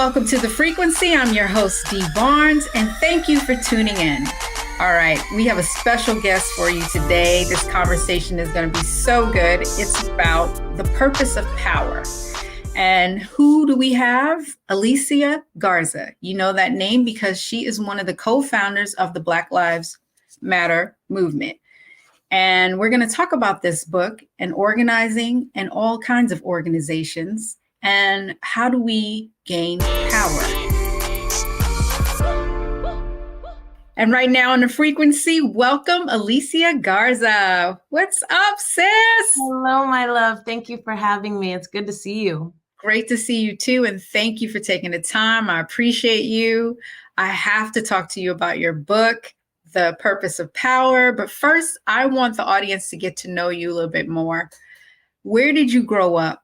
welcome to The Frequency. I'm your host, Dee Barnes, and thank you for tuning in. All right, we have a special guest for you today. This conversation is going to be so good. It's about the purpose of power. And who do we have? Alicia Garza. You know that name because she is one of the co-founders of the Black Lives Matter movement. And we're going to talk about this book and organizing and all kinds of organizations and how do we gain power. And right now on The Frequency, welcome Alicia Garza. What's up, sis? Hello, my love. Thank you for having me. It's good to see you. Great to see you too. And thank you for taking the time. I appreciate you. I have to talk to you about your book, The Purpose of Power. But first, I want the audience to get to know you a little bit more. Where did you grow up?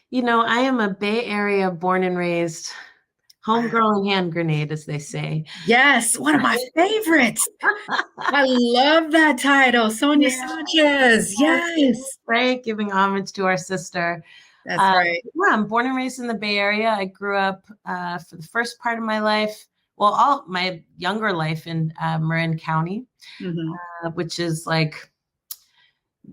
You know, I am a Bay Area born and raised, homegrown hand grenade, as they say. Yes, one of my favorites. I love that title, Sonia Sanchez. Yes. Right, giving homage to our sister. That's right. Yeah, I'm born and raised in the Bay Area. I grew up for the first part of my life, well, all my younger life in Marin County, which is like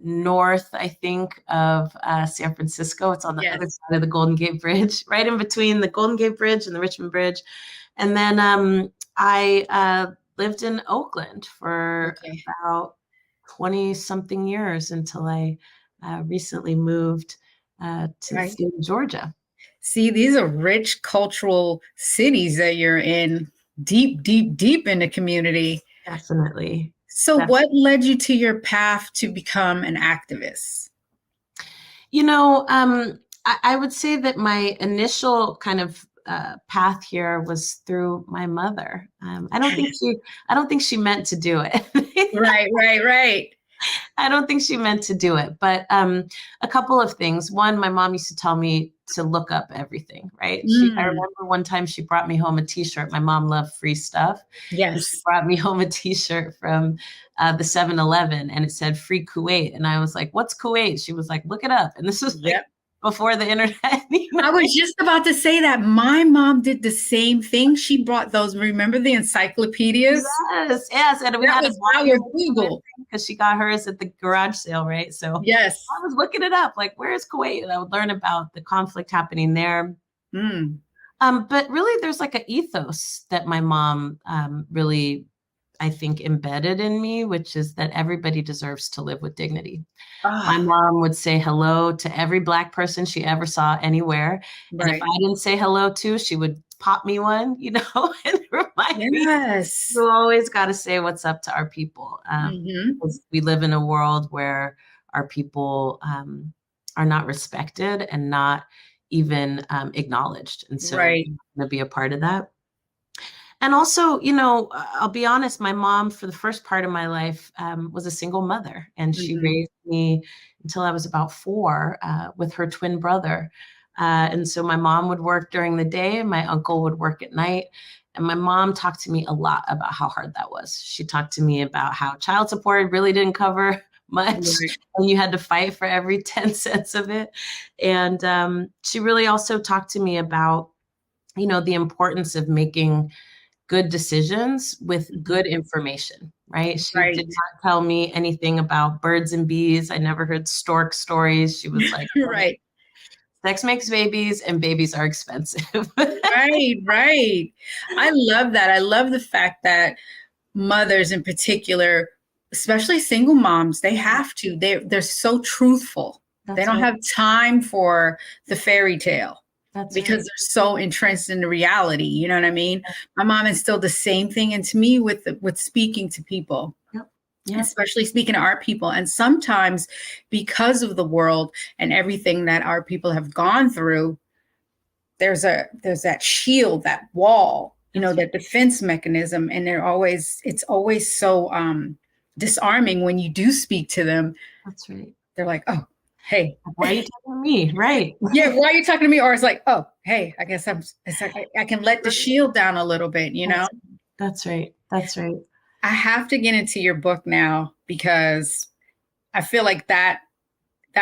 north, I think, of San Francisco. It's on the other side of the Golden Gate Bridge, right in between the Golden Gate Bridge and the Richmond Bridge. And then I lived in Oakland for about 20 something years until I recently moved to the state of Georgia. See, these are rich cultural cities that you're in, deep in the community. Definitely. So what led you to your path to become an activist? You know, I would say that my initial kind of path here was through my mother. I don't think she meant to do it. Right. I don't think she meant to do it, but a couple of things. One, my mom used to tell me to look up everything, right? I remember one time she brought me home a t-shirt. My mom loved free stuff. Yes. She brought me home a t-shirt from the 7-Eleven and it said free Kuwait. And I was like, what's Kuwait? She was like, look it up. And this was before the internet. I was just about to say that my mom did the same thing. She brought those, remember the encyclopedias? Yes. And we had to buy Google because she got hers at the garage sale, right? So yes, I was looking it up, like, where's Kuwait? And I would learn about the conflict happening there. But really, there's like an ethos that my mom really, I think, embedded in me, which is that everybody deserves to live with dignity. My mom would say hello to every Black person she ever saw anywhere. Right. And if I didn't say hello to, she would pop me one, you know, and remind me. You always got to say what's up to our people. Because we live in a world where our people are not respected and not even acknowledged. And so I'm going to be a part of that. And also, you know, I'll be honest, my mom for the first part of my life was a single mother, and she raised me until I was about 4 with her twin brother. And so my mom would work during the day and my uncle would work at night. And my mom talked to me a lot about how hard that was. She talked to me about how child support really didn't cover much and you had to fight for every 10 cents of it. And she really also talked to me about, you know, the importance of making good decisions with good information, right? She did not tell me anything about birds and bees. I never heard stork stories. She was like, sex makes babies and babies are expensive. Right. I love that. I love the fact that mothers in particular, especially single moms, they have to, they're so truthful. They don't have time for the fairy tale. Because they're so entrenched in the reality, you know what I mean? My mom instilled the same thing into me with speaking to people, especially speaking to our people. And sometimes because of the world and everything that our people have gone through, there's that shield, that wall, you know, that defense mechanism. And it's always so disarming when you do speak to them. That's right. They're like, oh, hey, why are you talking to me? Right. Yeah. Why are you talking to me? Or it's like, oh, hey, I guess I can let the shield down a little bit, you know? That's right. I have to get into your book now because I feel like that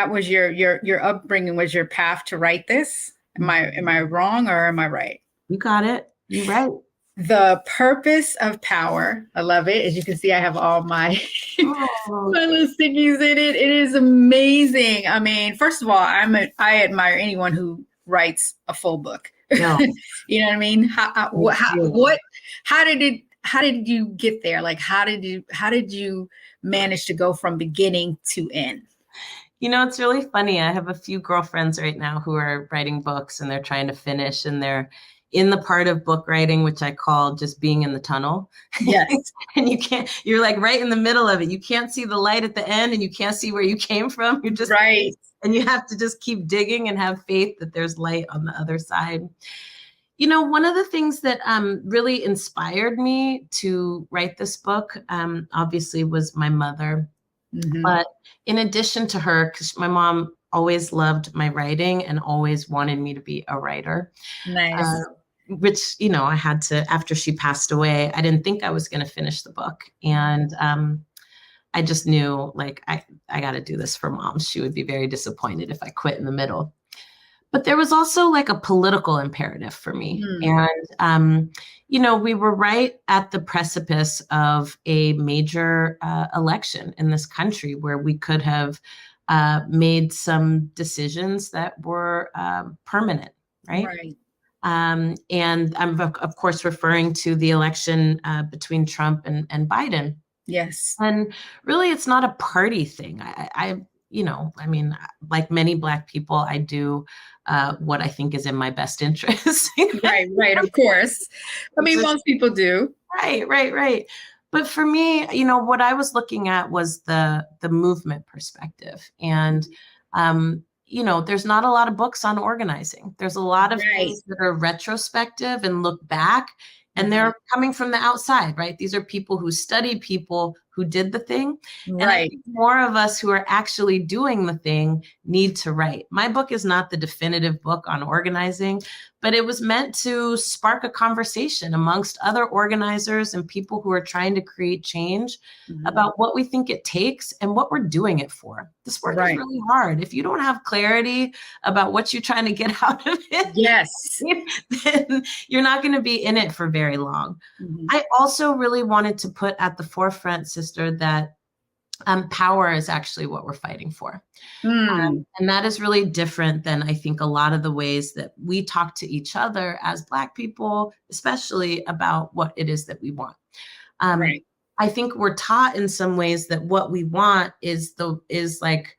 was your upbringing, was your path to write this. Am I wrong or am I right? You got it. You're right. The purpose of power. I love it. As you can see, I have all my my little stickies in it. It is amazing. I mean, first of all, I admire anyone who writes a full book. No. You know what I mean? How did you get there? Like, how did you manage to go from beginning to end? You know, it's really funny. I have a few girlfriends right now who are writing books and they're trying to finish, and they're in the part of book writing, which I call just being in the tunnel. Yes. And you're like right in the middle of it. You can't see the light at the end and you can't see where you came from. You're just right. And you have to just keep digging and have faith that there's light on the other side. You know, one of the things that really inspired me to write this book, obviously, was my mother. Mm-hmm. But in addition to her, because my mom always loved my writing and always wanted me to be a writer. Nice. Which, you know, I had to, after she passed away, I didn't think I was going to finish the book. And I just knew, like, I got to do this for Mom. She would be very disappointed if I quit in the middle. But there was also like a political imperative for me. And, you know, we were right at the precipice of a major election in this country where we could have made some decisions that were permanent, right? Right. And I'm, of course, referring to the election between Trump and Biden. Yes. And really, it's not a party thing. You know, I mean, like many Black people, I do what I think is in my best interest. Right, of course. I mean, most people do. Right. But for me, you know, what I was looking at was the movement perspective. And, you know, there's not a lot of books on organizing. There's a lot of things that are retrospective and look back. And they're coming from the outside, right? These are people who study people who did the thing. And I think more of us who are actually doing the thing need to write. My book is not the definitive book on organizing, but it was meant to spark a conversation amongst other organizers and people who are trying to create change about what we think it takes and what we're doing it for. This work is really hard. If you don't have clarity about what you're trying to get out of it, then you're not going to be in it for very long. I also really wanted to put at the forefront, sister, that power is actually what we're fighting for. And that is really different than I think a lot of the ways that we talk to each other as Black people, especially about what it is that we want. I think we're taught in some ways that what we want is like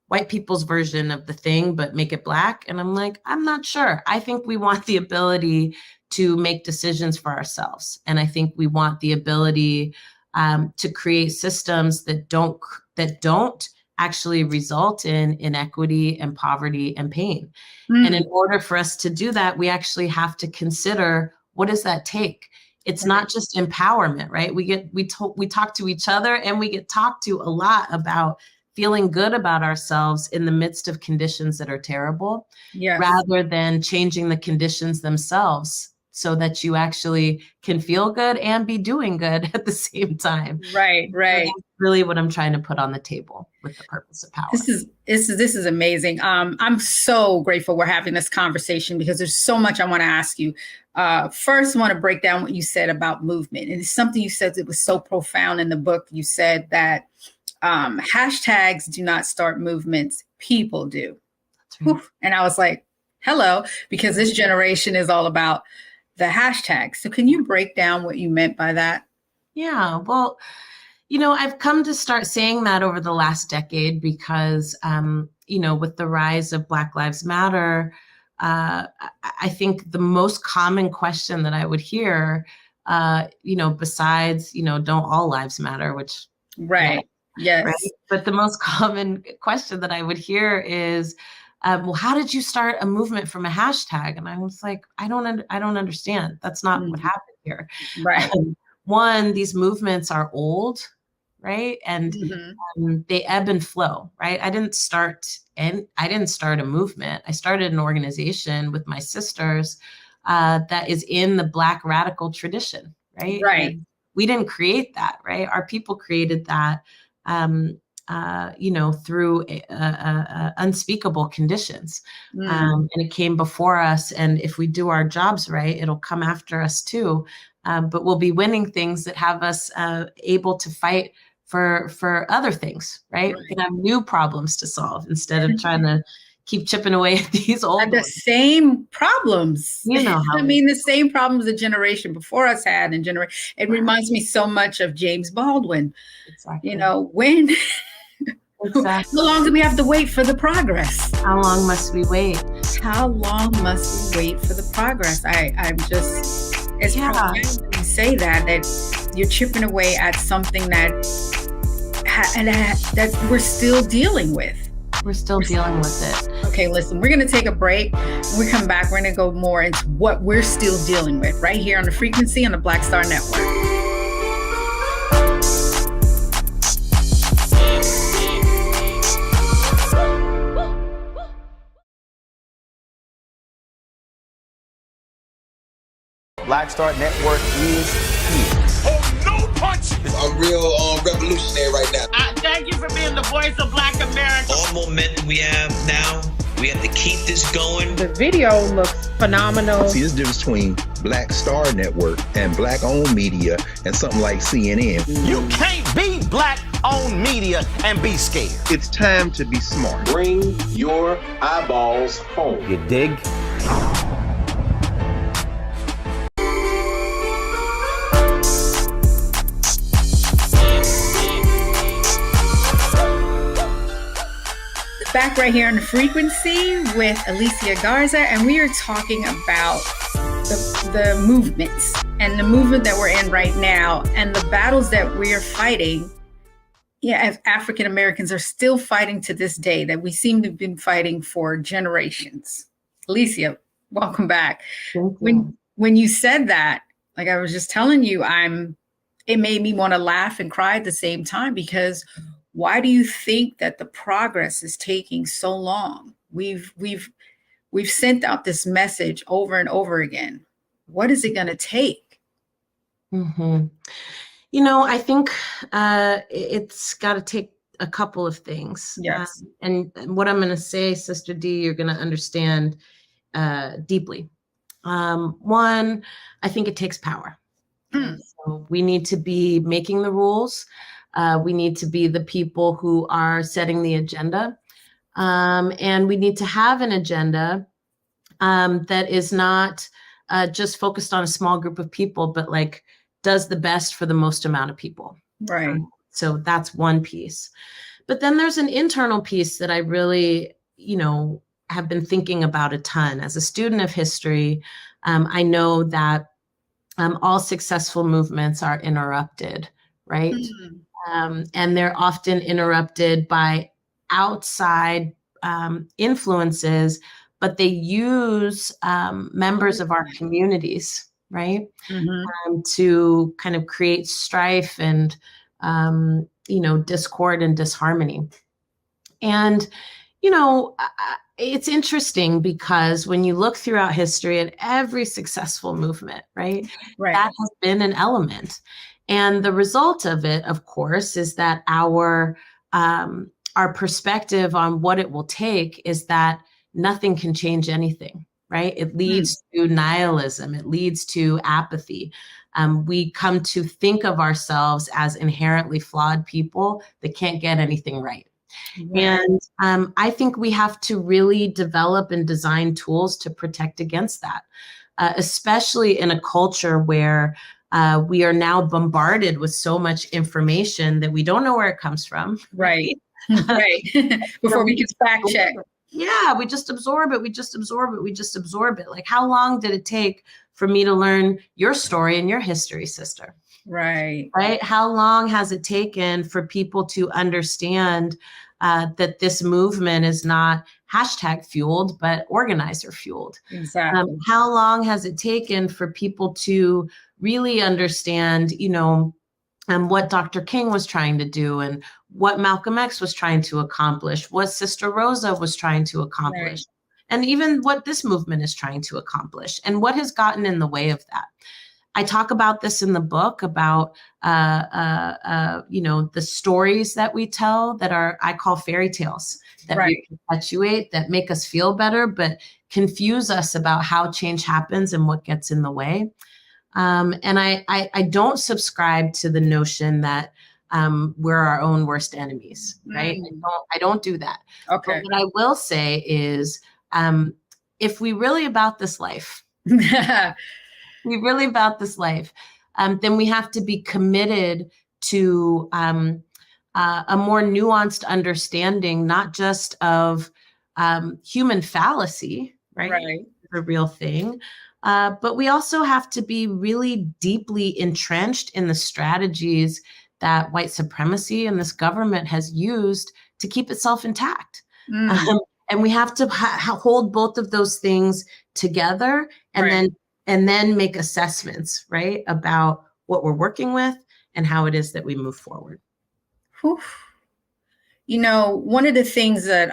white people's version of the thing, but make it Black. And I'm like, I'm not sure. I think we want the ability to make decisions for ourselves. And I think we want the ability to create systems that don't actually result in inequity and poverty and pain. And in order for us to do that, we actually have to consider, what does that take? It's not just empowerment, right? We talk to each other, and we get talked to a lot about feeling good about ourselves in the midst of conditions that are terrible, rather than changing the conditions themselves so that you actually can feel good and be doing good at the same time. Right. So that's really what I'm trying to put on the table with the purpose of power. This is amazing. I'm so grateful we're having this conversation because there's so much I want to ask you. First, I want to break down what you said about movement. And it's something you said that was so profound in the book. You said that hashtags do not start movements, people do. That's right. And I was like, hello, because this generation is all about the hashtag. So can you break down what you meant by that? Yeah, well, you know, I've come to start saying that over the last decade because, you know, with the rise of Black Lives Matter, I think the most common question that I would hear, you know, besides, you know, don't all lives matter, which. Yes. Right? But the most common question that I would hear is, well, how did you start a movement from a hashtag? And I was like, I don't understand. That's not what happened here. Right. One, these movements are old, right? And they ebb and flow, right? I didn't start a movement. I started an organization with my sisters that is in the Black radical tradition, right? Right. And we didn't create that, right? Our people created that. through unspeakable conditions. And it came before us. And if we do our jobs right, it'll come after us too. But we'll be winning things that have us able to fight for other things, right? We can have new problems to solve instead of trying to keep chipping away at these old the ones. Same problems. How the same problems the generation before us had, and it reminds me so much of James Baldwin. Exactly. When exactly. How long do we have to wait for the progress? How long must we wait? How long must we wait for the progress? I'm just, it's profound when you say that you're chipping away at something that we're still dealing with. We're still dealing with it. Okay, listen, we're going to take a break. When we come back, we're going to go more into what we're still dealing with right here on the Frequency on the Black Star Network. Black Star Network is here. Oh, no punch! I'm real revolutionary right now. Thank you for being the voice of Black America. All momentum we have now, we have to keep this going. The video looks phenomenal. See, there's a difference between Black Star Network and Black-owned media and something like CNN. You can't be Black-owned media and be scared. It's time to be smart. Bring your eyeballs home. You dig? Back right here on the Frequency with Alicia Garza, and we are talking about the movements and the movement that we're in right now and the battles that we are fighting. As African Americans are still fighting to this day, that we seem to have been fighting for generations. Alicia, welcome back. When you said that, like I was just telling you, it made me want to laugh and cry at the same time, because why do you think that the progress is taking so long? We've sent out this message over and over again. What is it going to take? Mm-hmm. I think it's got to take a couple of things. Yes. And what I'm going to say, Sister Dee, you're going to understand deeply. One, I think it takes power. So we need to be making the rules. We need to be the people who are setting the agenda. And we need to have an agenda that is not just focused on a small group of people, but like does the best for the most amount of people. Right. So that's one piece. But then there's an internal piece that I really, have been thinking about a ton. As a student of history, I know that all successful movements are interrupted, right? And they're often interrupted by outside influences, but they use members of our communities, right? To kind of create strife and, discord and disharmony. And, it's interesting because when you look throughout history at every successful movement, right, that has been an element. And the result of it, of course, is that our perspective on what it will take is that nothing can change anything, right? It leads to nihilism. It leads to apathy. We come to think of ourselves as inherently flawed people that can't get anything right. And I think we have to really develop and design tools to protect against that, especially in a culture where we are now bombarded with so much information that we don't know where it comes from. Right. Before we can fact check. Yeah, we just absorb it. Like, how long did it take for me to learn your story and your history, sister? Right. How long has it taken for people to understand that this movement is not hashtag fueled, but organizer fueled? Exactly. How long has it taken for people to really understand, what Dr. King was trying to do and what Malcolm X was trying to accomplish, what Sister Rosa was trying to accomplish, and even what this movement is trying to accomplish, and what has gotten in the way of that? I talk about this in the book about, the stories that we tell that I call fairy tales that we perpetuate, that make us feel better, but confuse us about how change happens and what gets in the way. And I don't subscribe to the notion that we're our own worst enemies, right? I don't do that. Okay. But what I will say is, if we really about this life, then we have to be committed to a more nuanced understanding, not just of human fallacy, right? A real thing. But we also have to be really deeply entrenched in the strategies that white supremacy and this government has used to keep itself intact. And we have to hold both of those things together, and then make assessments, right, about what we're working with and how it is that we move forward. Whew. You know, one of the things that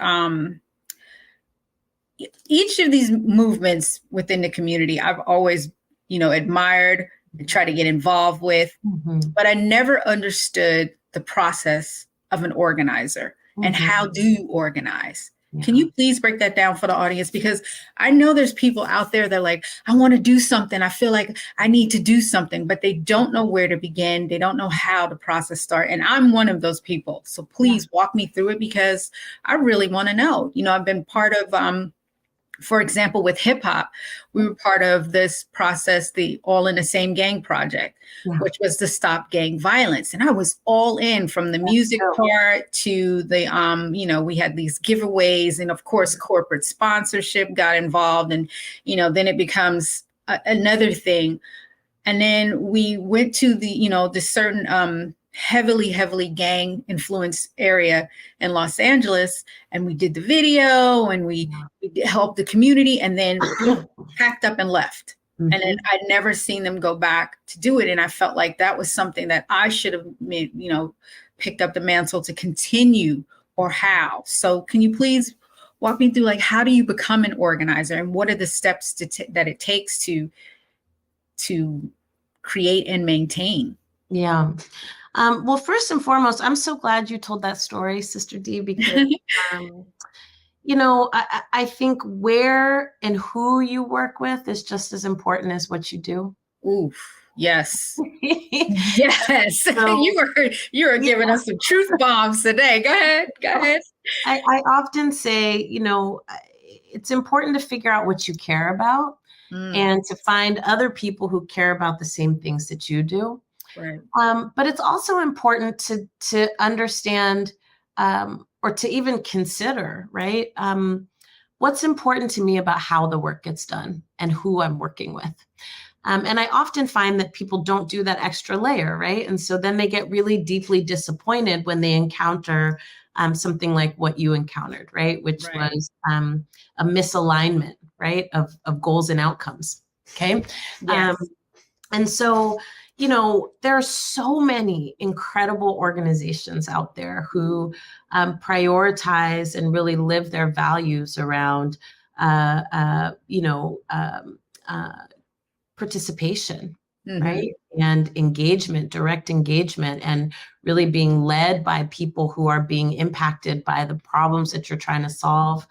each of these movements within the community, I've always, admired and tried to get involved with, but I never understood the process of an organizer and how do you organize? Can you please break that down for the audience? Because I know there's people out there that are like, I want to do something. I feel like I need to do something, but they don't know where to begin. They don't know how the process starts. And I'm one of those people. So please walk me through it, because I really want to know. I've been part of, for example, with hip hop, we were part of this process, the All in the Same Gang project, which was to stop gang violence. And I was all in, from the music part to the, we had these giveaways, and of course, corporate sponsorship got involved. And, then it becomes another thing. And then we went to the certain heavily gang influenced area in Los Angeles, and we did the video, and we helped the community, and then packed up and left. And then I'd never seen them go back to do it. And I felt like that was something that I should have made, picked up the mantle to continue, or how. So can you please walk me through, like, how do you become an organizer, and what are the steps that it takes to create and maintain? Yeah. Well, first and foremost, I'm so glad you told that story, Sister Dee, because, I think where and who you work with is just as important as what you do. Oof. Yes. Yes. So, you are giving us some truth bombs today. Go ahead. I often say, it's important to figure out what you care about, and to find other people who care about the same things that you do. Right. But it's also important to understand, or to even consider, right? What's important to me about how the work gets done and who I'm working with. And I often find that people don't do that extra layer, right? And so then they get really deeply disappointed when they encounter something like what you encountered, right? Which was a misalignment, right, of goals and outcomes. Okay. Yes. And so, there are so many incredible organizations out there who prioritize and really live their values around, participation, right? And engagement, direct engagement, and really being led by people who are being impacted by the problems that you're trying to solve.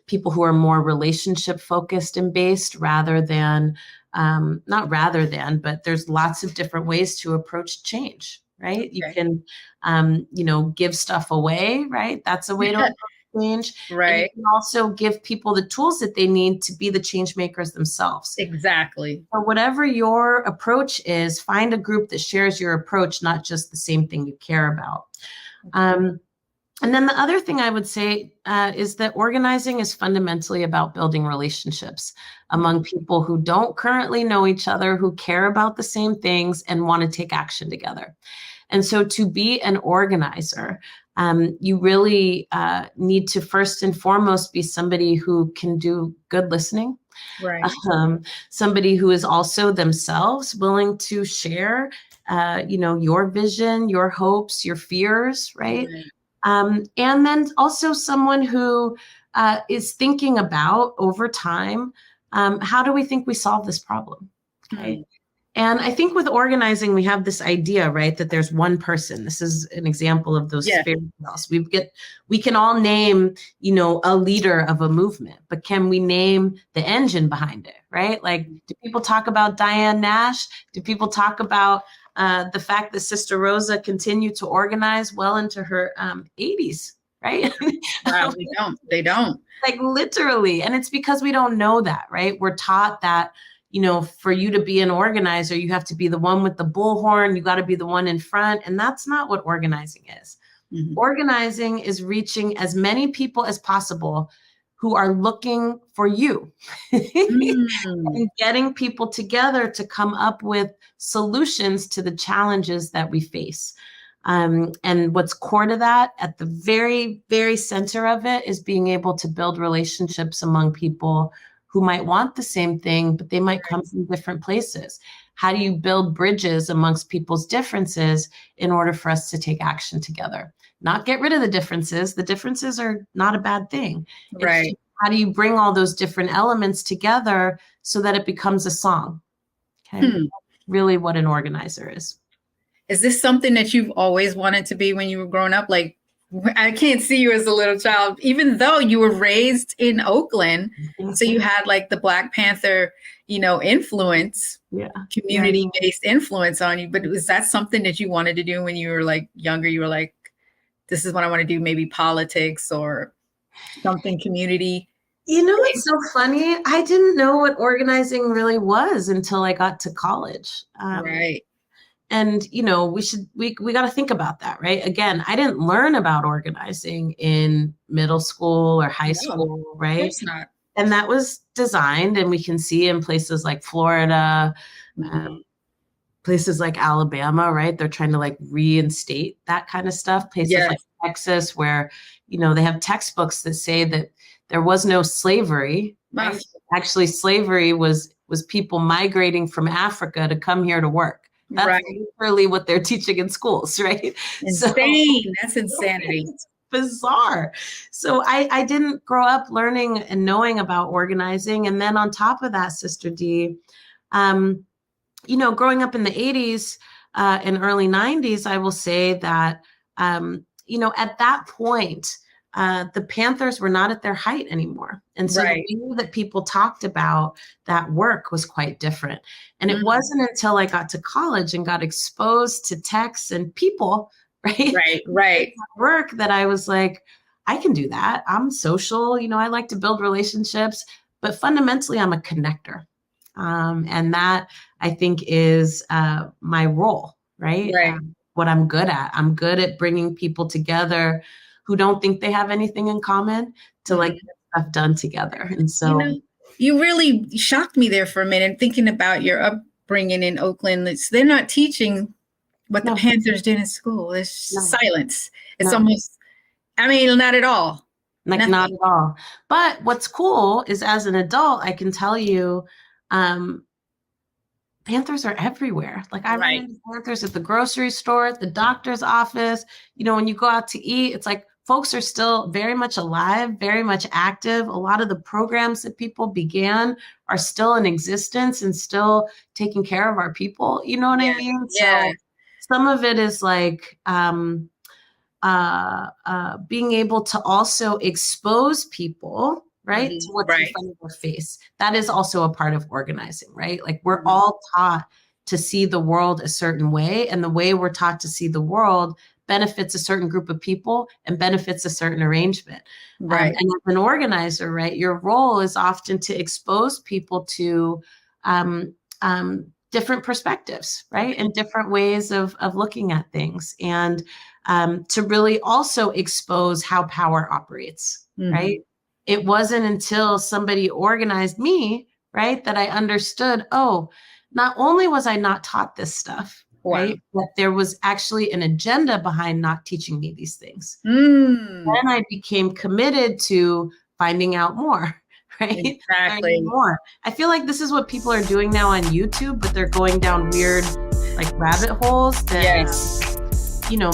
People who are more relationship focused and based rather than, but there's lots of different ways to approach change, right? Okay. You can, give stuff away, right? That's a way to approach change. Right. And you can also give people the tools that they need to be the change makers themselves. Exactly. So whatever your approach is, find a group that shares your approach, not just the same thing you care about. And then the other thing I would say is that organizing is fundamentally about building relationships among people who don't currently know each other, who care about the same things and want to take action together. And so to be an organizer, you really need to first and foremost be somebody who can do good listening. Right. Somebody who is also themselves willing to share, your vision, your hopes, your fears, right? And then also someone who is thinking about over time, how do we think we solve this problem? Okay. And I think with organizing, we have this idea, right, that there's one person. This is an example of those fairy tales. We can all name, a leader of a movement, but can we name the engine behind it, right? Like, do people talk about Diane Nash? Do people talk about the fact that Sister Rosa continued to organize well into her 80s, right? Wow, they don't. Like literally. And it's because we don't know that, right? We're taught that, for you to be an organizer, you have to be the one with the bullhorn. You got to be the one in front. And that's not what organizing is. Mm-hmm. Organizing is reaching as many people as possible who are looking for you and getting people together to come up with solutions to the challenges that we face. And what's core to that, at the very, very center of it, is being able to build relationships among people who might want the same thing, but they might come from different places. How do you build bridges amongst people's differences in order for us to take action together? Not get rid of the differences. The differences are not a bad thing. Right. It's how do you bring all those different elements together so that it becomes a song? Okay. Really what an organizer is. Is this something that you've always wanted to be when you were growing up? Like, I can't see you as a little child, even though you were raised in Oakland. So you had like the Black Panther, influence, community-based influence on you. But was that something that you wanted to do when you were like younger? You were like, this is what I want to do, maybe politics or something community? It's so funny. I didn't know what organizing really was until I got to college. Right. And, we got to think about that, right? Again, I didn't learn about organizing in middle school or high school, right? Of course not. And that was designed, and we can see in places like Florida, places like Alabama, right? They're trying to like reinstate that kind of stuff. Places like Texas, where, they have textbooks that say that there was no slavery. Right? Actually, slavery was people migrating from Africa to come here to work. That's literally what they're teaching in schools, right? Insane. That's insanity. It's bizarre. So I didn't grow up learning and knowing about organizing. And then on top of that, Sister Dee, growing up in the 80s and early 90s, I will say that, at that point, the Panthers were not at their height anymore. And so the way that people talked about that work was quite different. And it wasn't until I got to college and got exposed to texts and people, right. Work that I was like, I can do that. I'm social, I like to build relationships, but fundamentally I'm a connector. And that I think is my role, right? What I'm good at. I'm good at bringing people together who don't think they have anything in common to like get stuff done together. And so you really shocked me there for a minute, thinking about your upbringing in Oakland. They're not teaching what the Panthers did in school. It's silence. It's almost, not at all. Like not at all. But what's cool is as an adult, I can tell you, Panthers are everywhere. Like I run into Panthers at the grocery store, at the doctor's office. When you go out to eat, it's like folks are still very much alive, very much active. A lot of the programs that people began are still in existence and still taking care of our people. You know what I mean? So some of it is like being able to also expose people, right, to what's in front of their face. That is also a part of organizing, right? Like we're all taught to see the world a certain way, and the way we're taught to see the world benefits a certain group of people and benefits a certain arrangement. And as an organizer, right, your role is often to expose people to different perspectives, right, and different ways of looking at things, and to really also expose how power operates, right? It wasn't until somebody organized me, right, that I understood, not only was I not taught this stuff, right, but there was actually an agenda behind not teaching me these things. Then I became committed to finding out more, right? Exactly. More. I feel like this is what people are doing now on YouTube, but they're going down weird, like rabbit holes that,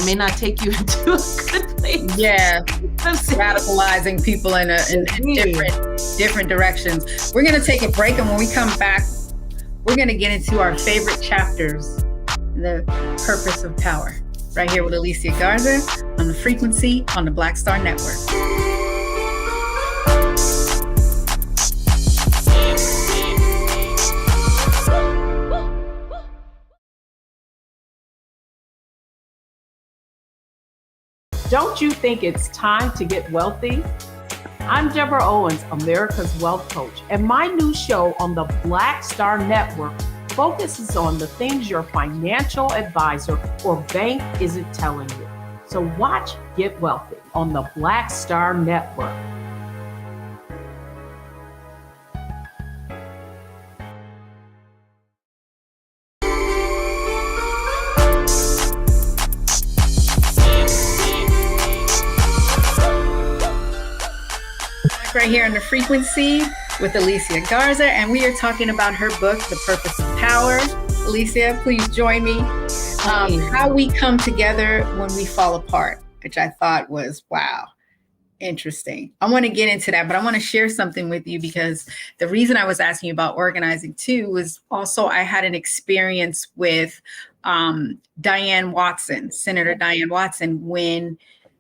may not take you into a good place. Yeah. Radicalizing people in different directions. We're going to take a break, and when we come back, we're going to get into our favorite chapters, the purpose of power, right here with Alicia Garza on The Frequency on the Black Star Network. Don't you think it's time to get wealthy? I'm Deborah Owens, America's Wealth Coach, and my new show on the Black Star Network focuses on the things your financial advisor or bank isn't telling you. So watch Get Wealthy on the Black Star Network. Right here on The Frequency with Alicia Garza, and we are talking about her book, The Purpose of Power. Alicia, please join me. How we come together when we fall apart, which I thought was, wow, interesting. I want to get into that, but I want to share something with you because the reason I was asking you about organizing too was also I had an experience with Diane Watson, Senator Diane Watson, when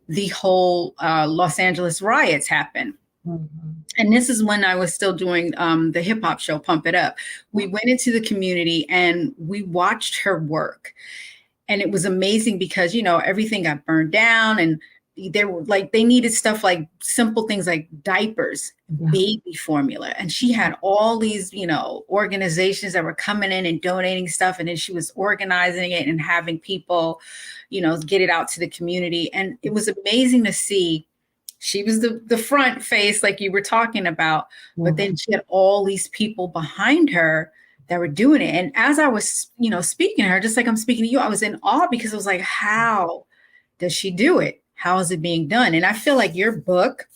the whole Los Angeles riots happened. Mm-hmm. And this is when I was still doing the hip hop show, Pump It Up. We went into the community and we watched her work. And it was amazing because, you know, everything got burned down and they needed stuff like simple things like diapers, baby formula. And she had all these, you know, organizations that were coming in and donating stuff. And then she was organizing it and having people, you know, get it out to the community. And it was amazing to see. She was the front face, like you were talking about, but then she had all these people behind her that were doing it. And as I was, you know, speaking to her, just like I'm speaking to you, I was in awe because I was like, how does she do it? How is it being done? And I feel like your book,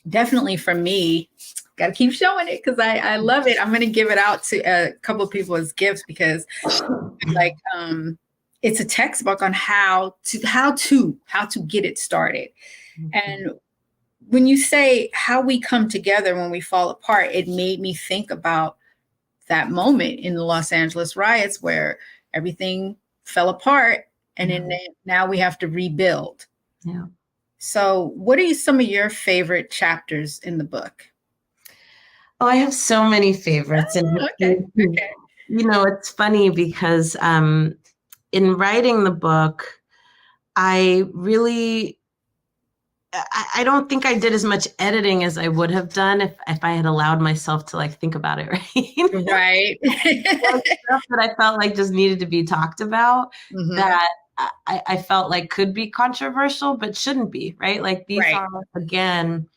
definitely for me, got to keep showing it because I love it. I'm going to give it out to a couple of people as gifts because like, it's a textbook on how to get it started. And when you say how we come together when we fall apart, it made me think about that moment in the Los Angeles riots where everything fell apart and then now we have to rebuild. Yeah. So what are some of your favorite chapters in the book? Oh, I have so many favorites. Okay. You know, it's funny because in writing the book, I don't think I did as much editing as I would have done if I had allowed myself to like think about it, right? Right. Stuff that I felt like just needed to be talked about that I felt like could be controversial, but shouldn't be, right? Like these are, again,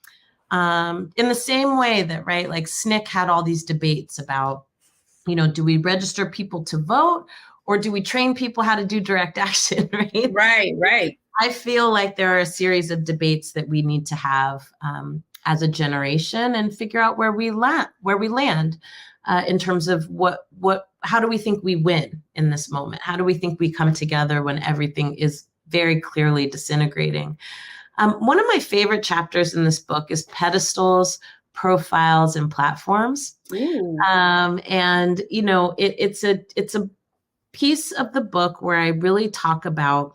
in the same way that, right, like SNCC had all these debates about, you know, do we register people to vote or do we train people how to do direct action, right? Right. I feel like there are a series of debates that we need to have as a generation and figure out where we land in terms of how do we think we win in this moment? How do we think we come together when everything is very clearly disintegrating? One of my favorite chapters in this book is pedestals, profiles, and platforms. And you know, it's a piece of the book where I really talk about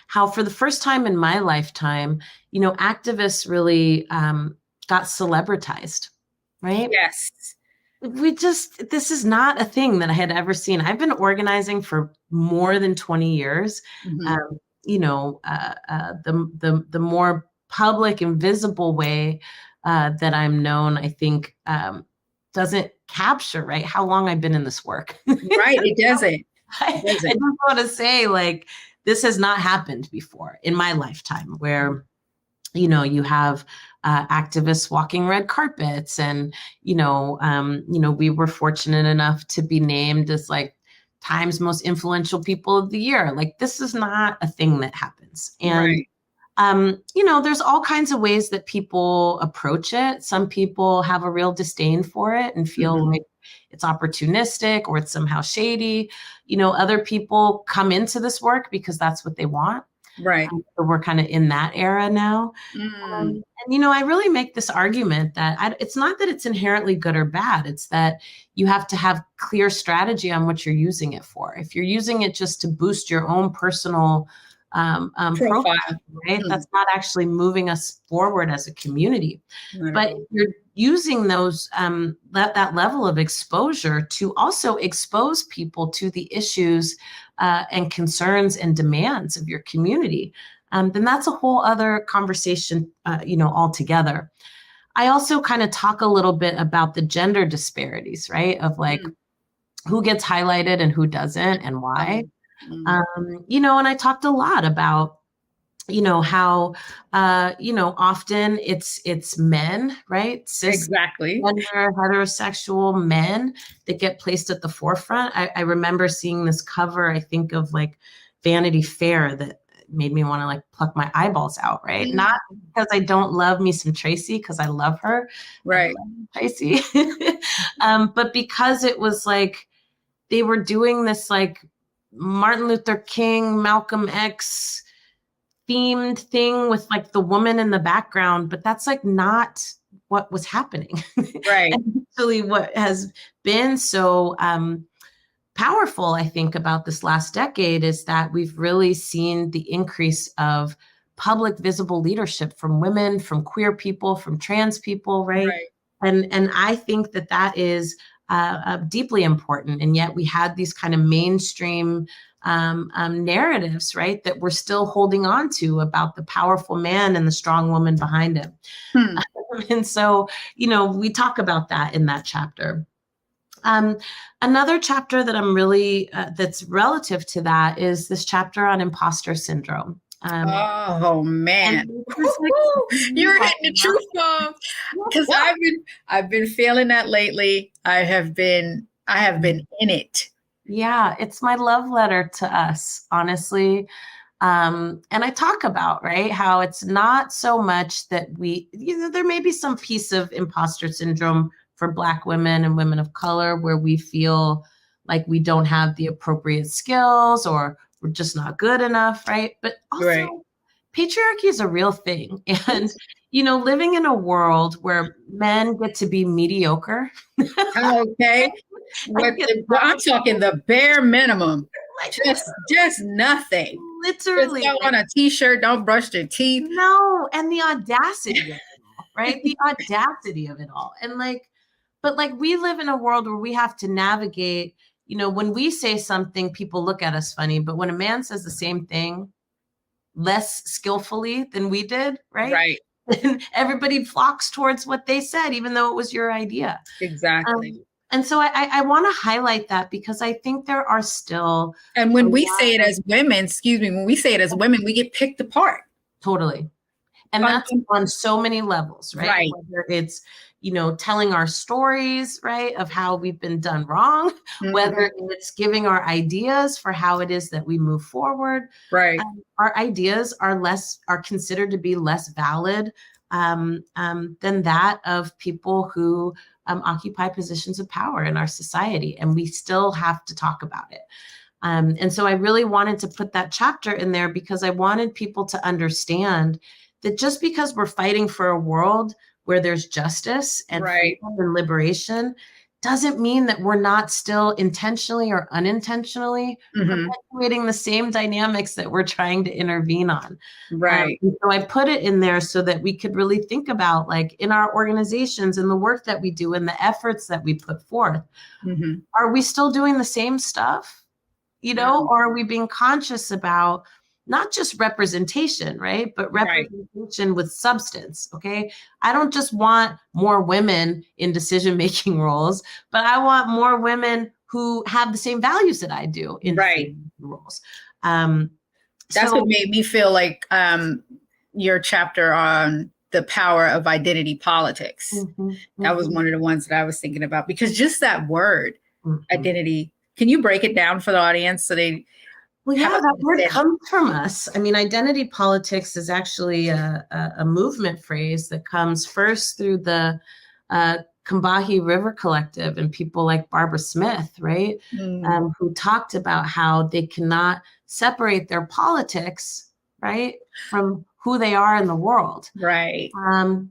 how for the first time in my lifetime, you know, activists really got celebritized, right? Yes. This is not a thing that I had ever seen. I've been organizing for more than 20 years. You know, the more public and visible way that I'm known, I think, doesn't capture, right, how long I've been in this work. Right, it doesn't. I just want to say, like, this has not happened before in my lifetime where, you know, you have activists walking red carpets and, you know, we were fortunate enough to be named as like Time's most influential people of the year. Like, this is not a thing that happens. And, you know, there's all kinds of ways that people approach it. Some people have a real disdain for it and feel like it's opportunistic or it's somehow shady. You know, other people come into this work because that's what they want. Right. So we're kind of in that era now. And, I really make this argument that it's not that it's inherently good or bad. It's that you have to have clear strategy on what you're using it for. If you're using it just to boost your own personal profile, right? That's not actually moving us forward as a community. But if you're using those that level of exposure to also expose people to the issues and concerns and demands of your community, then that's a whole other conversation, altogether. I also kind of talk a little bit about the gender disparities, right? Of like who gets highlighted and who doesn't and why. And I talked a lot about, how, often it's men, right? Exactly. Gender, heterosexual men that get placed at the forefront. I remember seeing this cover, I think of like Vanity Fair, that made me want to like pluck my eyeballs out, right? Not because I don't love me some Tracy, because I love her. Right. Tracy. But because it was like, they were doing this like Martin Luther King, Malcolm X themed thing with like the woman in the background, but that's like not what was happening. Right. And actually what has been so powerful, I think, about this last decade is that we've really seen the increase of public visible leadership from women, from queer people, from trans people, right? And I think that is deeply important. And yet we had these kind of mainstream narratives, right, that we're still holding on to about the powerful man and the strong woman behind him. And so, we talk about that in that chapter. Another chapter that I'm really, that's relative to that is this chapter on imposter syndrome. Oh man, you're hitting the truth bomb, because I've been feeling that lately. I have been in it. Yeah, it's my love letter to us, honestly. And I talk about, right, how it's not so much that there may be some piece of imposter syndrome for Black women and women of color where we feel like we don't have the appropriate skills or we're just not good enough, right? But also patriarchy is a real thing. And, living in a world where men get to be mediocre. Okay. I'm talking the bare minimum. Just nothing. Literally. Just go on a t-shirt, don't brush your teeth. No, and the audacity of it all, right? The audacity of it all. And but we live in a world where we have to navigate, when we say something, people look at us funny, but when a man says the same thing less skillfully than we did, right? Right. And everybody flocks towards what they said, even though it was your idea. Exactly. And so I want to highlight that because I think there are still. And when we say it as women, we get picked apart. Totally. And that's on so many levels, right? Right. Whether it's, telling our stories, right, of how we've been done wrong, whether it's giving our ideas for how it is that we move forward. Right. Our ideas are considered to be less valid than that of people who occupy positions of power in our society. And we still have to talk about it. And so I really wanted to put that chapter in there because I wanted people to understand that just because we're fighting for a world where there's justice and freedom and liberation doesn't mean that we're not still intentionally or unintentionally perpetuating the same dynamics that we're trying to intervene on. Right. So I put it in there so that we could really think about, like, in our organizations and the work that we do and the efforts that we put forth, are we still doing the same stuff? Or are we being conscious about not just representation, right? But representation with substance, okay? I don't just want more women in decision-making roles, but I want more women who have the same values that I do in decision-making roles. That's what made me feel like your chapter on the power of identity politics. That was one of the ones that I was thinking about, because just that word, identity, can you break it down for the audience so they... Well, yeah, that word comes from us. I mean, identity politics is actually a movement phrase that comes first through the Combahee River Collective and people like Barbara Smith, right? Who talked about how they cannot separate their politics right, from who they are in the world, Right.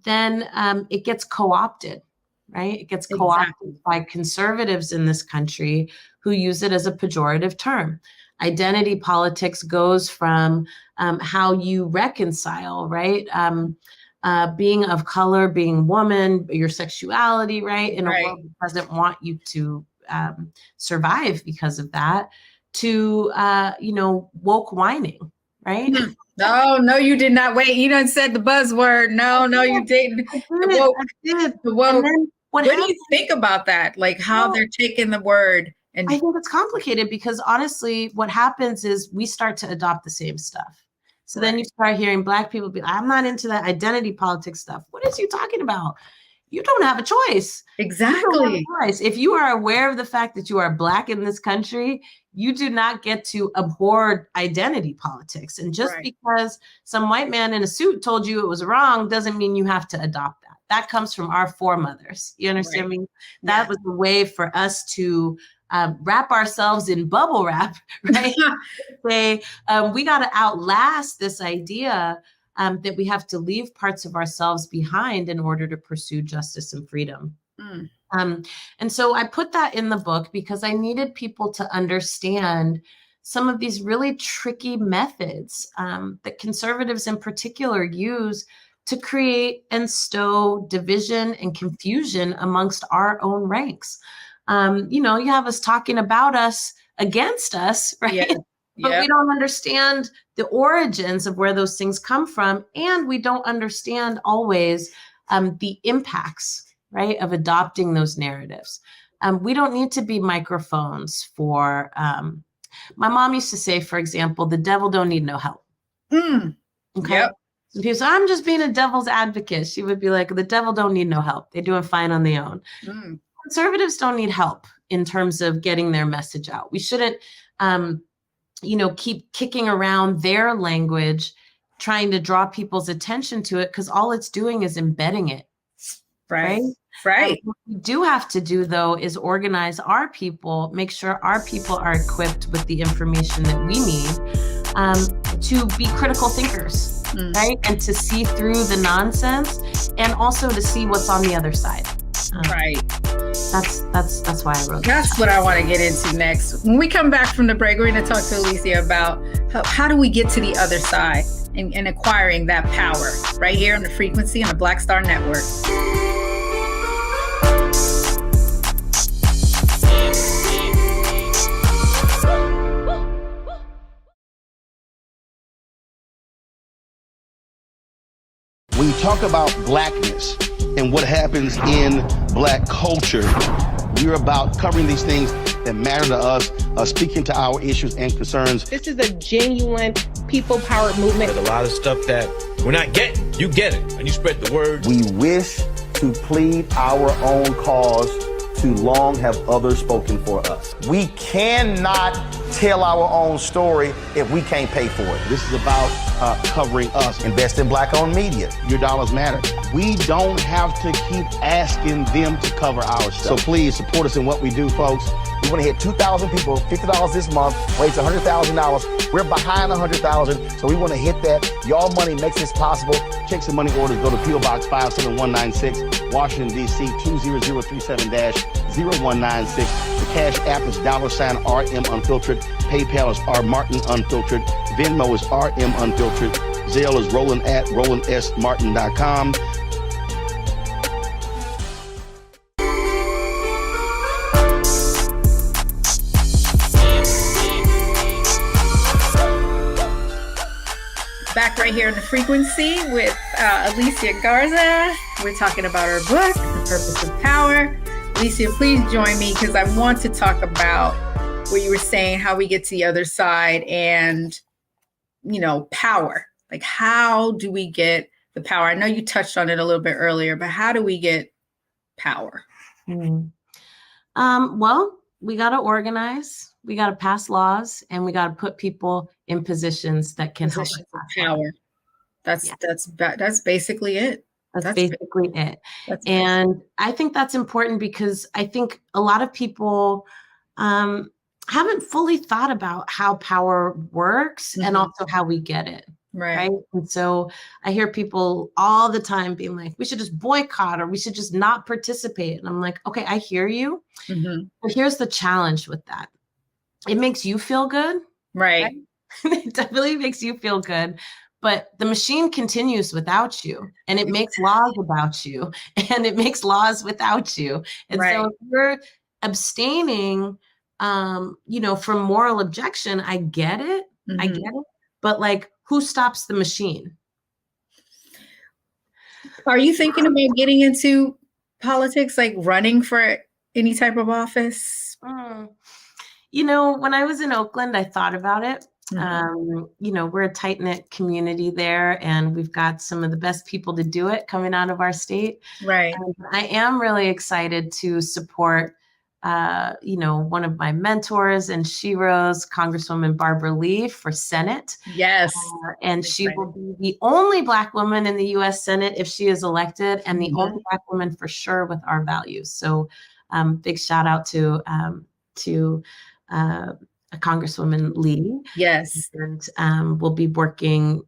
then it gets co-opted, right? It gets co-opted by conservatives in this country who use it as a pejorative term. Identity politics goes from how you reconcile, right? Being of color, being woman, your sexuality, right? In a world that doesn't want you to survive because of that, to, woke whining, right? No, you did not. Wait, you done said the buzzword. No, you didn't. I did. What do happened? you think about that? Like how they're taking the word? And I think it's complicated because honestly, what happens is we start to adopt the same stuff. So then you start hearing Black people be like, I'm not into that identity politics stuff. What is you talking about? You don't have a choice. Exactly. If you are aware of the fact that you are Black in this country, you do not get to abhor identity politics. And just because some white man in a suit told you it was wrong doesn't mean you have to adopt that. That comes from our foremothers. You understand me? That was a way for us to wrap ourselves in bubble wrap, right? Say, we got to outlast this idea that we have to leave parts of ourselves behind in order to pursue justice and freedom. And so I put that in the book because I needed people to understand some of these really tricky methods that conservatives in particular use to create and stow division and confusion amongst our own ranks. You have us talking about us against us, right? Yeah. But we don't understand the origins of where those things come from. And we don't understand always the impacts, right, of adopting those narratives. We don't need to be microphones for, my mom used to say, for example, the devil don't need no help. Okay. Yep. Some people say, I'm just being a devil's advocate. She would be like, the devil don't need no help. They're doing fine on their own. Conservatives don't need help in terms of getting their message out. We shouldn't, keep kicking around their language, trying to draw people's attention to it, because all it's doing is embedding it. Right. What we do have to do, though, is organize our people, make sure our people are equipped with the information that we need to be critical thinkers, right? And to see through the nonsense and also to see what's on the other side. That's why I wrote that. That's what I want to get into next. When we come back from the break, we're going to talk to Alicia about how do we get to the other side and acquiring that power right here on the frequency on the Black Star Network. When you talk about blackness and what happens in Black culture, we're about covering these things that matter to us, speaking to our issues and concerns. This is a genuine people-powered movement. There's a lot of stuff that we're not getting. You get it, and you spread the word. We wish to plead our own cause. Too long have others spoken for us. We cannot tell our own story if we can't pay for it. This is about covering us. Invest in Black-owned media. Your dollars matter. We don't have to keep asking them to cover our stuff. So please support us in what we do, folks. We want to hit 2,000 people, $50 this month, raise $100,000. We're behind 100,000, so we want to hit that. Y'all money makes this possible. Checks and money orders go to P.O. Box 57196, Washington, D.C. 20037-0196. The Cash App is $RM Unfiltered. PayPal is R Martin Unfiltered. Venmo is RM Unfiltered. Zelle is roland@rolandsmartin.com. Back right here on the frequency with Alicia Garza. We're talking about her book, The Purpose of Power. Alicia, please join me because I want to talk about what you were saying, how we get to the other side and, power. Like, how do we get the power? I know you touched on it a little bit earlier, but how do we get power? Well, we got to organize. We got to pass laws, and we got to put people in positions that can help us. Power. That's basically it. That's basically it. And I think that's important because I think a lot of people haven't fully thought about how power works and also how we get it. Right. And so I hear people all the time being like, we should just boycott or we should just not participate. And I'm like, okay, I hear you. But here's the challenge with that. It makes you feel good. Right. It definitely makes you feel good. But the machine continues without you, and it makes laws about you, and it makes laws without you. And so if you're abstaining, from moral objection, I get it. I get it. But like, who stops the machine? Are you thinking about getting into politics, like running for any type of office? When I was in Oakland, I thought about it. We're a tight-knit community there, and we've got some of the best people to do it coming out of our state. Right. I am really excited to support one of my mentors and sheroes, Congresswoman Barbara Lee, for Senate. Yes. And she will be the only Black woman in the U.S. Senate if she is elected, and the only Black woman for sure with our values. So big shout out to Congresswoman Lee. Yes. And we'll be working,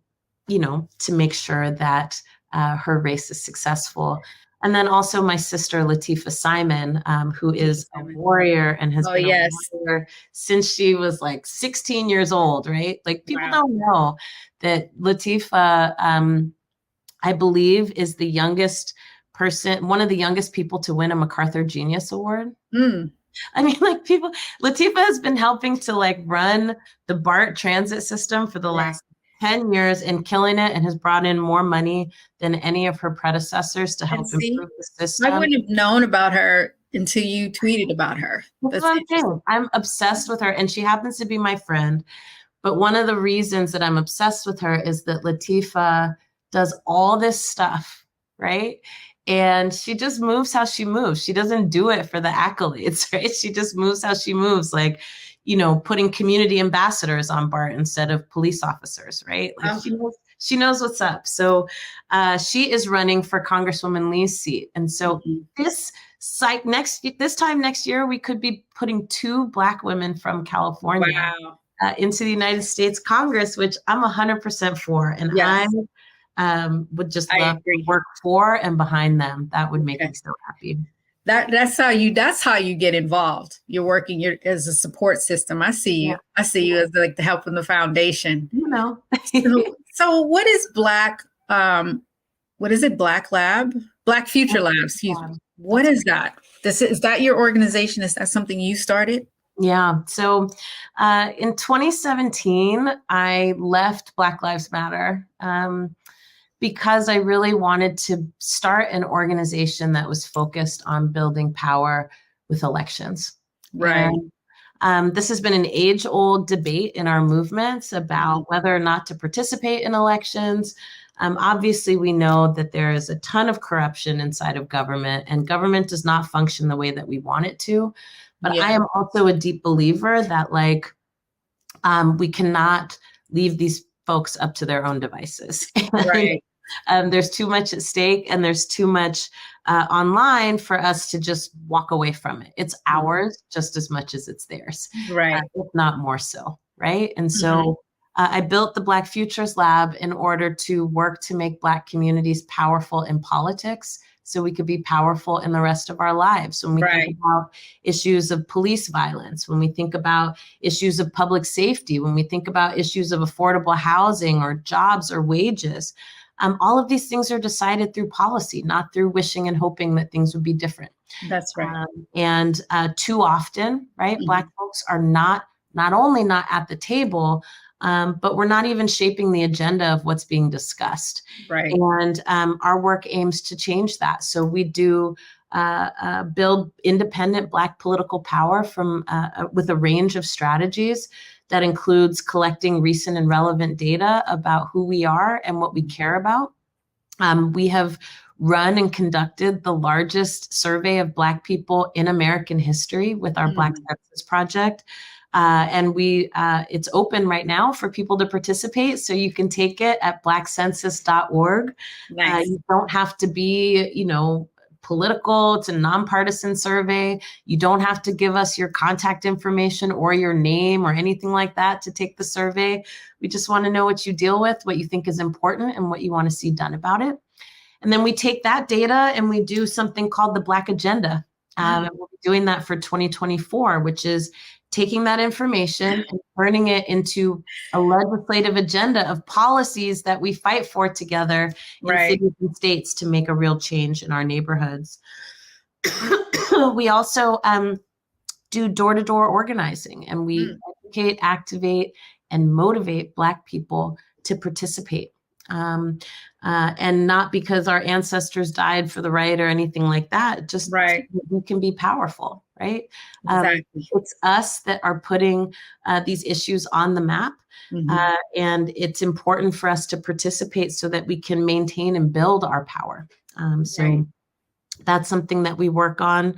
to make sure that her race is successful. And then also my sister, Latifah Simon, who is a warrior and has been a warrior since she was like 16 years old, right? Like people don't know that Latifah, I believe, is the youngest person, one of the youngest people to win a MacArthur Genius Award. I mean, like Latifah has been helping to like run the BART transit system for the last 10 years and killing it, and has brought in more money than any of her predecessors to help improve the system. I wouldn't have known about her until you tweeted about her. That's what I'm saying. I'm obsessed with her, and she happens to be my friend. But one of the reasons that I'm obsessed with her is that Latifah does all this stuff, right? And she just moves how she moves. She doesn't do it for the accolades, right? She just moves how she moves, like, putting community ambassadors on BART instead of police officers, right? Like she knows what's up. So she is running for Congresswoman Lee's seat. And so this time next year, we could be putting 2 Black women from California into the United States Congress, which I'm 100% for. And I would just love to work for and behind them. That would make me so happy. That's how you get involved. You're working as a support system. I see you. I see you as like the help in the foundation. So what is Black? What is it? Black Future Lab. Excuse me. What is that? Is that your organization? Is that something you started? Yeah. So in 2017, I left Black Lives Matter because I really wanted to start an organization that was focused on building power with elections. Right. And, this has been an age-old debate in our movements about whether or not to participate in elections. Obviously, we know that there is a ton of corruption inside of government, and government does not function the way that we want it to. But I am also a deep believer that we cannot leave these folks up to their own devices. Right. There's too much at stake, and there's too much online for us to just walk away from it. It's ours just as much as it's theirs, right? If not more so, right? And so I built the Black Futures Lab in order to work to make Black communities powerful in politics, so we could be powerful in the rest of our lives. When we think about issues of police violence, when we think about issues of public safety, when we think about issues of affordable housing or jobs or wages, all of these things are decided through policy, not through wishing and hoping that things would be different. That's right. And too often, right, Black folks are not only not at the table, but we're not even shaping the agenda of what's being discussed. Right. And our work aims to change that. So we do build independent Black political power from with a range of strategies that includes collecting recent and relevant data about who we are and what we care about. We have run and conducted the largest survey of Black people in American history with our Black Census Project. And it's open right now for people to participate. So you can take it at blackcensus.org. Nice. You don't have to be, political. It's a nonpartisan survey. You don't have to give us your contact information or your name or anything like that to take the survey. We just want to know what you deal with, what you think is important, and what you want to see done about it. And then we take that data and we do something called the Black Agenda. And we'll be doing that for 2024, which is taking that information and turning it into a legislative agenda of policies that we fight for together in cities and states to make a real change in our neighborhoods. We also do door-to-door organizing, and we educate, activate, and motivate Black people to participate. And not because our ancestors died for the right or anything like that, just so that we can be powerful, right? Exactly. It's us that are putting these issues on the map. And it's important for us to participate so that we can maintain and build our power. That's something that we work on.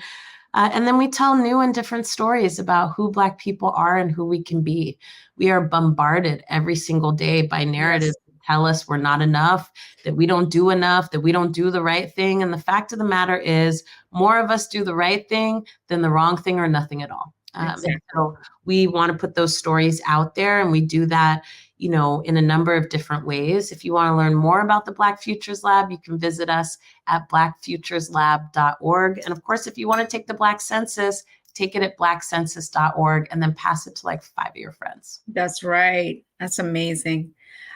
And then we tell new and different stories about who Black people are and who we can be. We are bombarded every single day by narratives that tell us we're not enough, that we don't do enough, that we don't do the right thing. And the fact of the matter is, more of us do the right thing than the wrong thing or nothing at all. So we want to put those stories out there, and we do that, you know, in a number of different ways. If you want to learn more about the Black Futures Lab, you can visit us at blackfutureslab.org. And of course, if you want to take the Black Census, take it at blackcensus.org and then pass it to like 5 of your friends. That's right. That's amazing.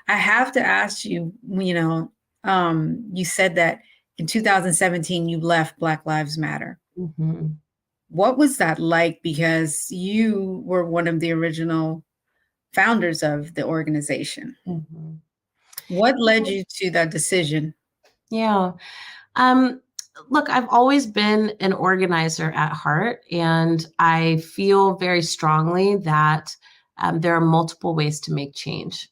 I have to ask you, you know, you said that in 2017, you left Black Lives Matter. What was that like? Because you were one of the original founders of the organization. What led you to that decision? Yeah. Look, I've always been an organizer at heart, and I feel very strongly that there are multiple ways to make change.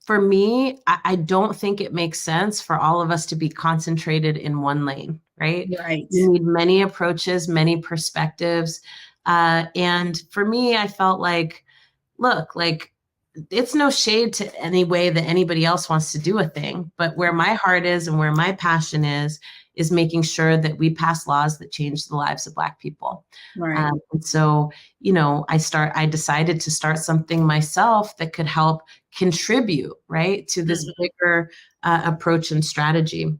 For me, I don't think it makes sense for all of us to be concentrated in one lane, right? You need many approaches, many perspectives. And for me, I felt like, look, like, it's no shade to any way that anybody else wants to do a thing, but where my heart is and where my passion is making sure that we pass laws that change the lives of Black people. And so, you know, I decided to start something myself that could help contribute, right, to this bigger approach and strategy.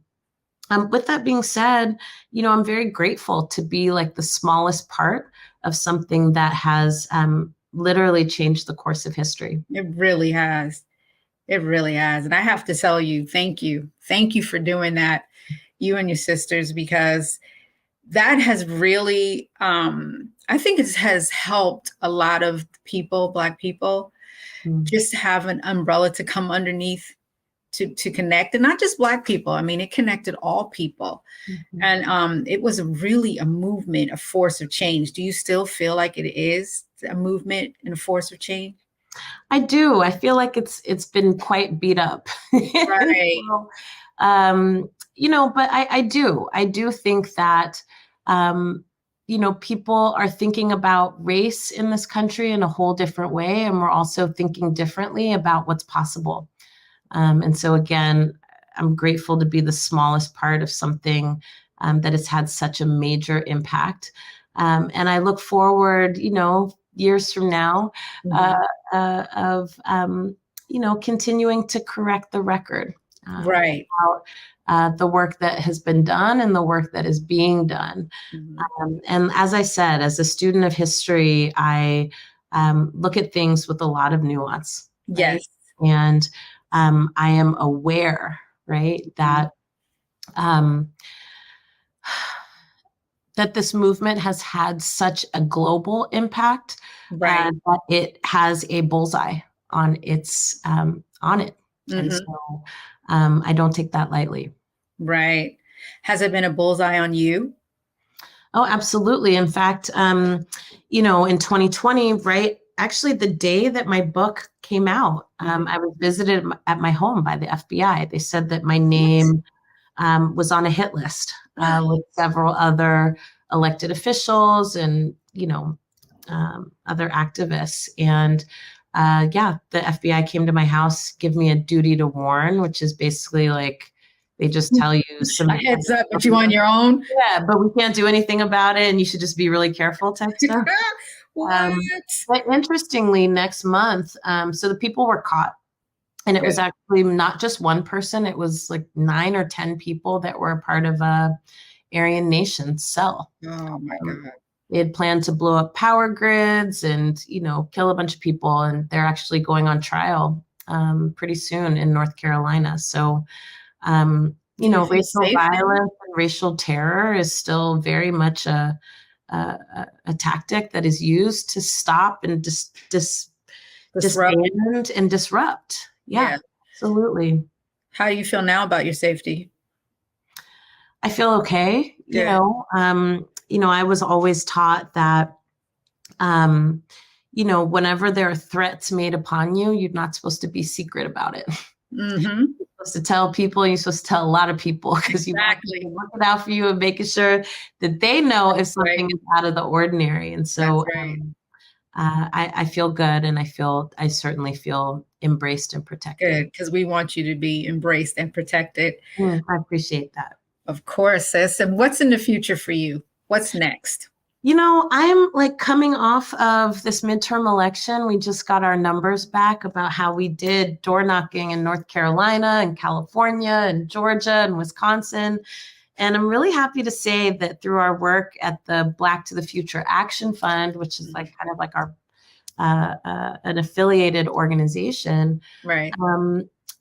With that being said, you know, I'm very grateful to be like the smallest part of something that has literally changed the course of history. It really has. It really has. And I have to tell you, thank you. Thank you for doing that, you and your sisters, because that has really, I think it has helped a lot of people, Black people, just have an umbrella to come underneath to connect, and not just Black people. I mean, it connected all people. And it was really a movement, a force of change. Do you still feel like it is a movement and a force of change? I do. I feel like it's been quite beat up. So, you know, but I do think that, you know, people are thinking about race in this country in a whole different way. And we're also thinking differently about what's possible. And so, again, I'm grateful to be the smallest part of something that has had such a major impact. And I look forward, you know, years from now of, you know, continuing to correct the record. About the work that has been done and the work that is being done. And as I said, as a student of history, I look at things with a lot of nuance. Yes. Right? And I am aware, right, that that this movement has had such a global impact that it has a bullseye on its on it. And so I don't take that lightly. Right. Has it been a bullseye on you? Oh, absolutely. In fact, you know, in 2020, right, actually the day that my book came out, I was visited at my home by the FBI. They said that my name was on a hit list with several other elected officials and, you know, other activists. And yeah, the FBI came to my house, give me a duty to warn, which is basically like, They just tell you some a heads up, but you on your own. Yeah, but we can't do anything about it, and you should just be really careful type stuff. But interestingly, next month, so the people were caught, and it was actually not just one person. It was like 9 or 10 people that were a part of a Aryan Nation cell. Oh my God. They had planned to blow up power grids and, kill a bunch of people, and they're actually going on trial pretty soon in North Carolina. So, racial violence and racial terror is still very much a tactic that is used to stop and disband and disrupt. Yeah, absolutely. How do you feel now about your safety? I feel okay. I was always taught that, whenever there are threats made upon you, you're not supposed to be secret about it. Mm-hmm. You're supposed to tell people, you're supposed to tell a lot of people, because you want to look it out for you and making sure that they know if something is out of the ordinary. And so I feel good, and I certainly feel embraced and protected. Good, because we want you to be embraced and protected. I appreciate that. Of course, sis. And what's in the future for you? What's next? I'm like coming off of this midterm election. We just got our numbers back about how we did door knocking in North Carolina and California and Georgia and Wisconsin. And I'm really happy to say that through our work at the Black to the Future Action Fund, which is like kind of like our an affiliated organization, right?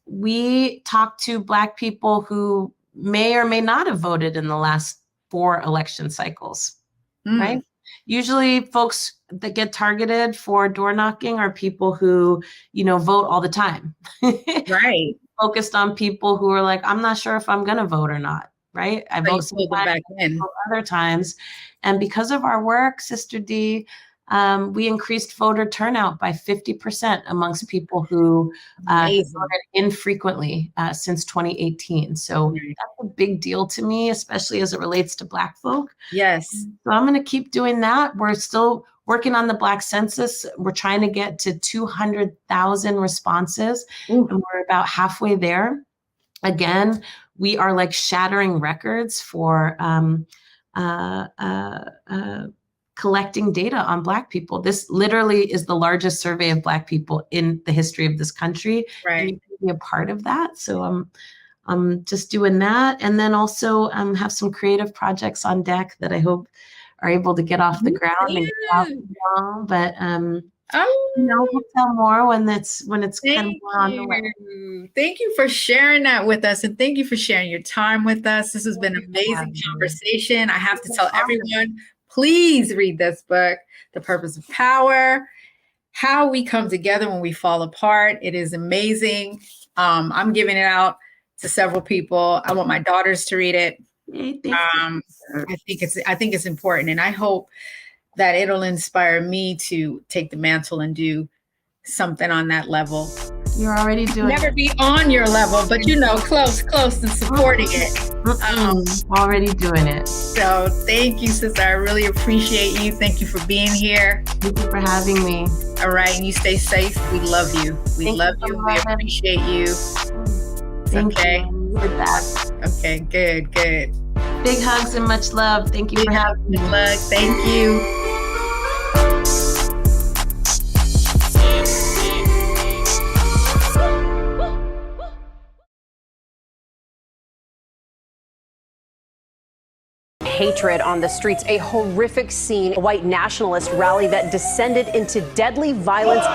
We talked to Black people who may or may not have voted in the last 4 election cycles. Right? Usually folks that get targeted for door knocking are people who, vote all the time. Right. Focused on people who are like, I'm not sure if I'm going to vote or not. Right. I vote sometimes, other times. And because of our work, Sister D, we increased voter turnout by 50% amongst people who voted infrequently since 2018. So that's a big deal to me, especially as it relates to Black folk. Yes. So I'm going to keep doing that. We're still working on the Black census. We're trying to get to 200,000 responses, and we're about halfway there. Again, we are like shattering records for collecting data on Black people. This literally is the largest survey of Black people in the history of this country. Right. And you can be a part of that. So I'm just doing that. And then also have some creative projects on deck that I hope are able to get off the ground and get out long. But we'll tell more when it's kind of more on the way. Thank you for sharing that with us, and thank you for sharing your time with us. This has been an amazing conversation. I have to tell everyone, please read this book, The Purpose of Power, How We Come Together When We Fall Apart. It is amazing. I'm giving it out to several people. I want my daughters to read it. I think it's important, and I hope that it'll inspire me to take the mantle and do something on that level. You're already doing Never it. be on your level, but close and supporting it. Already doing it. So thank you, sister. I really appreciate you. Thank you for being here. Thank you for having me. All right. And you stay safe. We love you. We love you. We appreciate you. Thank you. With that. Okay. Good. Big hugs and much love. Thank you for having me. Good luck. Thank you. Hatred on the streets, a horrific scene, a white nationalist rally that descended into deadly violence.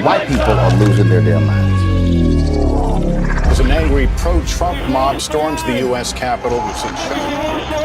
White people are losing their damn minds. As an angry pro-Trump mob storms the U.S. Capitol,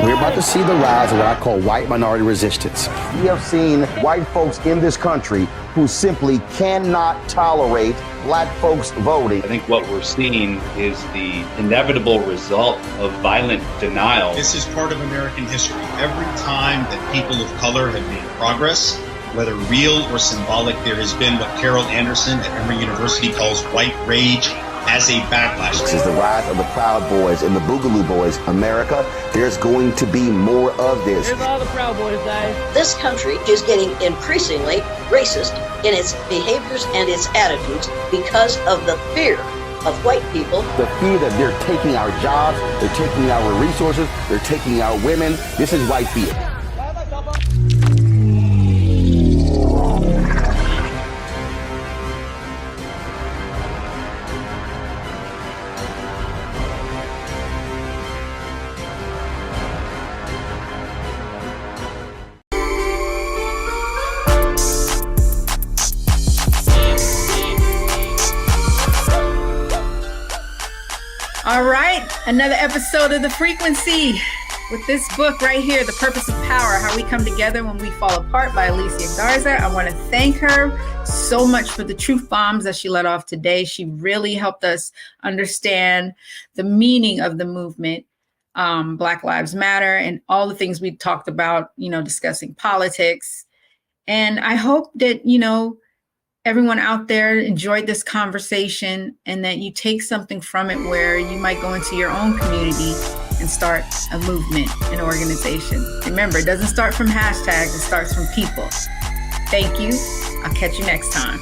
we're about to see the rise of what I call white minority resistance. We have seen white folks in this country who simply cannot tolerate Black folks voting. I think what we're seeing is the inevitable result of violent denial. This is part of American history. Every time that people of color have made progress, whether real or symbolic, there has been what Carol Anderson at Emory University calls white rage as a backlash. This is the rise of the Proud Boys and the Boogaloo Boys. America, there's going to be more of this. Here's all the Proud Boys, guys. This country is getting increasingly racist in its behaviors and its attitudes because of the fear of white people. The fear that they're taking our jobs, they're taking our resources, they're taking our women. This is white fear. All right, another episode of The Frequency with this book right here, The Purpose of Power, How We Come Together When We Fall Apart by Alicia Garza. I want to thank her so much for the truth bombs that she let off today. She really helped us understand the meaning of the movement, Black Lives Matter, and all the things we talked about, discussing politics. And I hope that, everyone out there enjoyed this conversation and that you take something from it where you might go into your own community and start a movement, an organization. Remember, it doesn't start from hashtags, it starts from people. Thank you. I'll catch you next time.